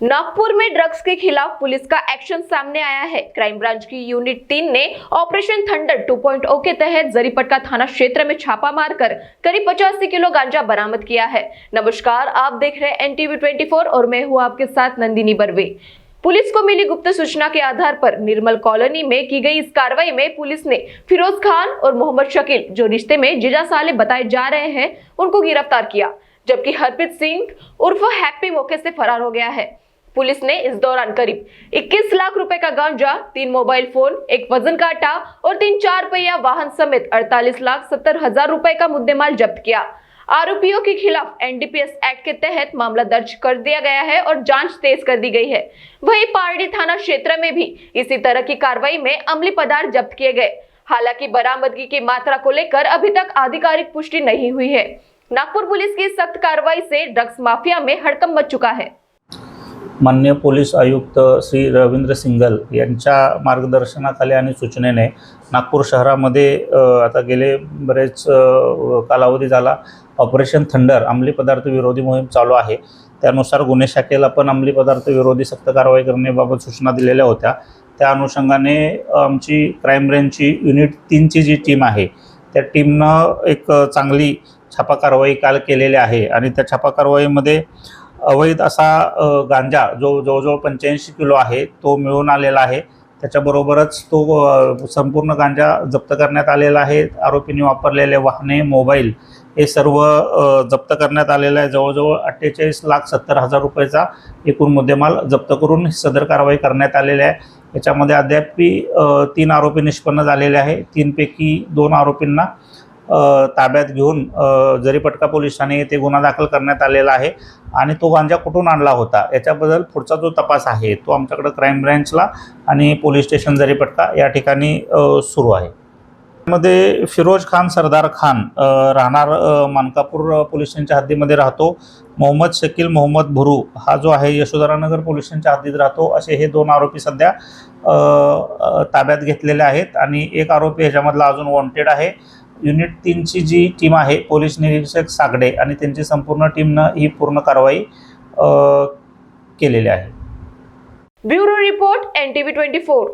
नागपुर में ड्रग्स के खिलाफ पुलिस का एक्शन सामने आया है। क्राइम ब्रांच की यूनिट 3 ने ऑपरेशन थंडर 2.0 के तहत जरीपटका थाना क्षेत्र में छापा मारकर करीब 85 किलो गांजा बरामद किया है। नमस्कार, आप देख रहे हैं NTV 24 और मैं हूं आपके साथ नंदिनी बर्वे। पुलिस को मिली गुप्त सूचना के आधार पर निर्मल कॉलोनी में की गई इस कार्रवाई में पुलिस ने फिरोज खान और मोहम्मद शकील, जो रिश्ते में जीजा साले बताए जा रहे हैं, उनको गिरफ्तार किया, जबकि हरप्रीत सिंह उर्फ हैप्पी मौके से फरार हो गया है। पुलिस ने इस दौरान करीब 21 लाख रुपए का गांजा, 3 मोबाइल फोन, एक वजन काटा और 3 4 पहिया वाहन समेत 48,70,000 रुपए का मुद्देमाल जब्त किया। आरोपियों के खिलाफ NDPS एक्ट के तहत मामला दर्ज कर दिया गया है और जांच तेज कर दी गई है। वहीं पारडी थाना क्षेत्र में भी इसी तरह की कार्रवाई में अमली पदार्थ जब्त किए गए। हालांकि बरामदगी की मात्रा को लेकर अभी तक आधिकारिक पुष्टि नहीं हुई है। नागपुर पुलिस की सख्त कार्रवाई से ड्रग्स माफिया में हड़कंप मच चुका है। माननीय पोलीस आयुक्त श्री रवींद्र सिंघल यांच्या मार्गदर्शनाखाली आणि सूचनेने नागपूर शहरामध्ये आता गेले बरेच कालावधी झाला ऑपरेशन थंडर अंमली पदार्थ विरोधी मोहीम चालू आहे। त्यानुसार गुन्हे शाखेला पण अंमली पदार्थ विरोधी सक्त कारवाई करण्याबाबत सूचना दिलेल्या होत्या। त्या अनुषंगाने आमची क्राईम ब्रँचची युनिट 3 ची जी टीम आहे त्या टीमनं एक चांगली छापा कारवाई काल केलेली आहे आणि त्या छापा कारवाईमध्ये अवैध असा गांजा जो जवळजवळ 85 किलो आहे तो मिळून आलेला आहे। त्याच्याबरोबरच तो संपूर्ण गांजा जप्त करण्यात आलेला आहे। आरोपींनी वापरलेले वाहने, मोबाईल हे सर्व जप्त करण्यात आलेलं आहे। जवळजवळ 48,70,000 रुपयाचा एकूण मुद्देमाल जप्त करून सदर कारवाई करण्यात आलेली आहे। याच्यामध्ये अद्याप 3 आरोपी निष्पन्न झालेले आहे। 3 पैकी 2 आरोपींना ताब्यात घेऊन जरीपटका पोलीस ठाणे येथे गुन्हा दाखल करण्यात आलेला आहे आणि तो गांजा कुठून आणला होता याच्याबद्दल पुढचा जो तपास आहे तो आमच्याकडे क्राईम ब्रँचला आणि पोलीस स्टेशन जरीपटका या ठिकाणी सुरू आहे। मध्ये फिरोज खान सरदार खान राहणार मानकापूर पोलीस स्टेशनच्या हद्दीमध्ये राहतो। मोहम्मद शकील मोहम्मद भुरू हा जो आहे यशोधरानगर पोलीस स्टेशनच्या हद्दीत राहतो। असे हे 2 आरोपी सध्या ताब्यात घेतलेले आहेत आणि एक आरोपी ह्याच्यामधला अजून वॉन्टेड आहे। युनिट 3 ची जी टीम आहे पोलीस निरीक्षक सागडे आणि त्यांची संपूर्ण टीमनं ही पूर्ण कारवाई केलेली आहे। Bureau report NTV 24।